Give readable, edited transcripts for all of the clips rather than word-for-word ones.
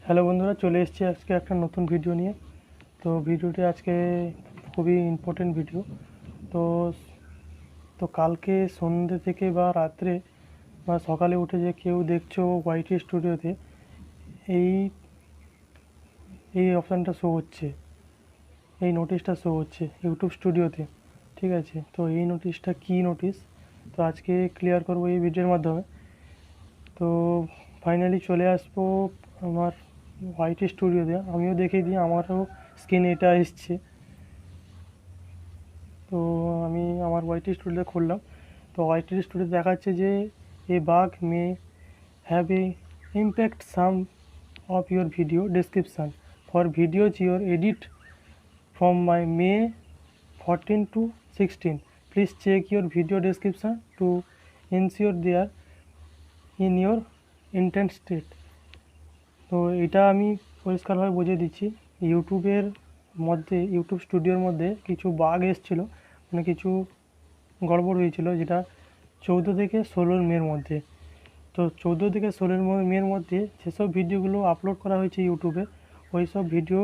Hello বন্ধুরা, চলে এসেছি আজকে একটা নতুন ভিডিও নিয়ে। তো ভিডিওটি আজকে খুবই ইম্পর্টেন্ট ভিডিও। তো তো কালকে সন্ধ্যে থেকে বা রাত্রে বা সকালে উঠে যে কেউ দেখছো ওয়াইটি স্টুডিওতে এই এই অপশানটা শো হচ্ছে, এই নোটিশটা শো হচ্ছে ইউটিউব স্টুডিওতে। ঠিক আছে, তো এই নোটিশটা কী নোটিশ, তো আজকে ক্লিয়ার করবো এই ভিডিওর মাধ্যমে। তো ফাইনালি চলে আসবো আমার ওয়াইটি স্টুডিওতে, আমিও দেখিয়ে দিই, আমারও স্ক্রিনে এটা এসছে। তো আমি আমার ওয়াইটি স্টুডিওতে খুললাম। তো ওয়াইটি স্টুডিওতে দেখাচ্ছে যে a bug may have a impact some of your video description for videos your edit from my May 14 to 16. Please check your video description to ensure they are in your intent state. তো এটা আমি পরিষ্কারভাবে বুঝিয়ে দিচ্ছি। YouTube স্টুডিওর মধ্যে কিছু bug এসেছিলো, মানে কিছু গড়বড় হয়েছিল, যেটা 14 থেকে 16 মের মধ্যে। তো 14 থেকে 16 মের মধ্যে যেসব ভিডিওগুলো আপলোড করা হয়েছে ইউটিউবে, ওই সব ভিডিও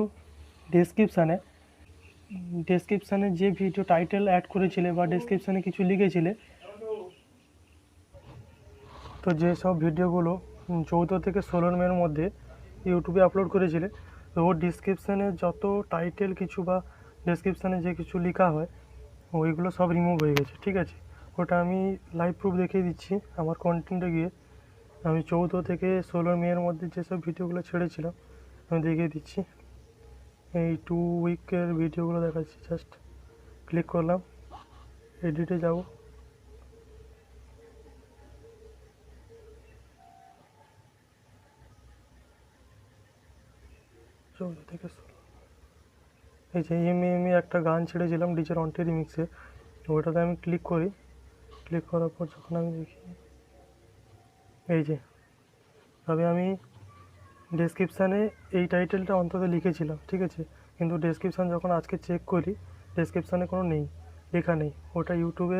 ডেসক্রিপশানে যে ভিডিও টাইটেল অ্যাড করেছিলে বা ডেসক্রিপশানে কিছু লিখেছিলে, তো যেসব ভিডিওগুলো 14 থেকে 16 মের মধ্যে ইউটিউবে আপলোড করেছিলে, তো ওর ডিসক্রিপশানে যত টাইটেল কিছু বা ডেসক্রিপশানে যে কিছু লেখা হয় ওইগুলো সব রিমুভ হয়ে গেছে। ঠিক আছে, ওটা আমি লাইভ প্রুফ দেখিয়ে দিচ্ছি। আমার কন্টেন্টে গিয়ে আমি 14 থেকে 16 মের মধ্যে যেসব ভিডিওগুলো ছেড়েছিলাম আমি দেখিয়ে দিচ্ছি। এই 2 উইকের ভিডিওগুলো দেখাচ্ছি। জাস্ট ক্লিক করলাম, এডিটে যাব, থেকে এই যে এমএ একটা গান ছেড়েছিলাম ডিজে রন্টি রিমিক্সে, ওইটাতে আমি ক্লিক করি। ক্লিক করার পর যখন আমি দেখি এই যে, তবে আমি ডেসক্রিপশানে এই টাইটেলটা অন্তত লিখেছিলাম। ঠিক আছে, কিন্তু ডেসক্রিপশান যখন আজকে চেক করি, ডেসক্রিপশানে কোনো নেই, লেখা নেই। ওটা ইউটিউব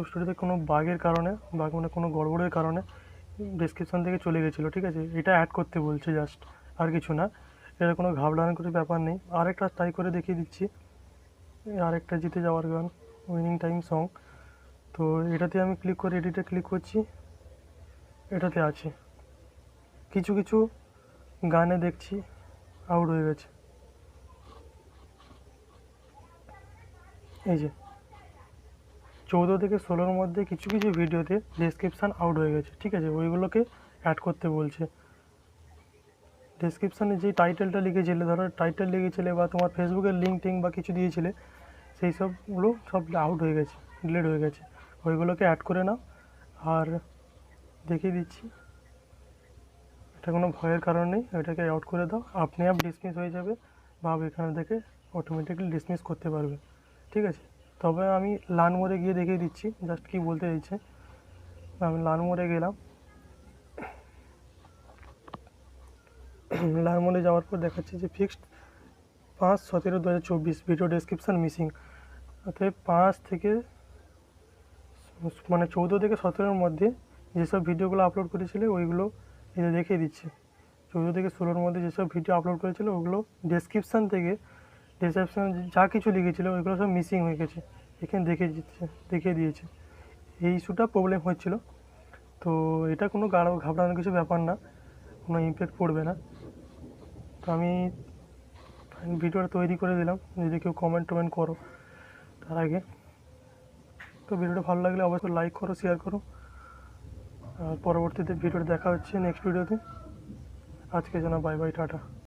স্টুডিওতে কোনো বাগের কারণে, মানে কোনো গড়বড়ের কারণে ডেসক্রিপশান থেকে চলে গেছিলো। ঠিক আছে, এটা অ্যাড করতে বলছে জাস্ট, আর কিছু না। এটা কোনো ঘাবড়ানোর কোনো ব্যাপার নেই। আরেকটা ট্রাই করে দেখিয়ে দিচ্ছি, আরেকটা জিতে যাওয়ার গান, উইনিং টাইম সং। তো এটাতে আমি ক্লিক করে এডিটে ক্লিক করছি, এটাতে আছে কিছু কিছু গানে দেখছি আউট হয়ে গেছে। এই যে 14 থেকে 16 মধ্যে কিছু কিছু ভিডিওতে ডেসক্রিপশান আউট হয়ে গেছে। ঠিক আছে, ওইগুলোকে অ্যাড করতে বলছে। ডেসক্রিপশানে যে টাইটেলটা লিখেছিলে, ধরো টাইটেল লিখেছিলে বা তোমার ফেসবুকের লিঙ্ক টিঙ্ক বা কিছু দিয়েছিলে, সেই সবগুলো সব আউট হয়ে গেছে, ডিলিট হয়ে গেছে। ওইগুলোকে অ্যাড করে নাও। আর দেখিয়ে দিচ্ছি, এটা কোনো ভয়ের কারণ নেই, এটাকে আউট করে দাও, আপনি আপ ডিসমিস হয়ে যাবে বা এখানে থেকে অটোমেটিক্যালি ডিসমিস করতে পারবে। ঠিক আছে, তবে আমি লার্ন মোডে গিয়ে দেখিয়ে দিচ্ছি জাস্ট কী বলতে চাইছে। আমি লার্ন মোডে গেলাম, লার্ন মোডে যাওয়ার পর দেখাচ্ছে যে ফিক্সড 5/17/2024 ভিডিও ডেসক্রিপশান মিসিং। অর্থাৎ 5 থেকে মানে 14 থেকে 17-র মধ্যে যেসব ভিডিওগুলো আপলোড করেছিলে ওইগুলো এটা দেখিয়ে দিচ্ছে। 14 থেকে 16-র মধ্যে যেসব ভিডিও আপলোড করেছিল ওগুলো ডেসক্রিপশান যা কিছু লিখেছিলো ওইগুলো সব মিসিং হয়ে গেছে, এখানে দেখিয়ে দিয়েছে। এই ইস্যুটা প্রবলেম হচ্ছিলো। তো এটা কোনো ঘাবড়ানোর কিছু ব্যাপার না, কোনো ইমপ্যাক্ট পড়বে না। তো আমি ভিডিওটা তৈরি করে দিলাম, যদি কেউ কমেন্ট করো তার আগে। তো ভিডিওটা ভালো লাগলে অবশ্যই লাইক করো, শেয়ার করো। আর পরবর্তীতে ভিডিওটা দেখা হচ্ছে নেক্সট ভিডিওতে। আজকে যেন বাই বাই, টাটা।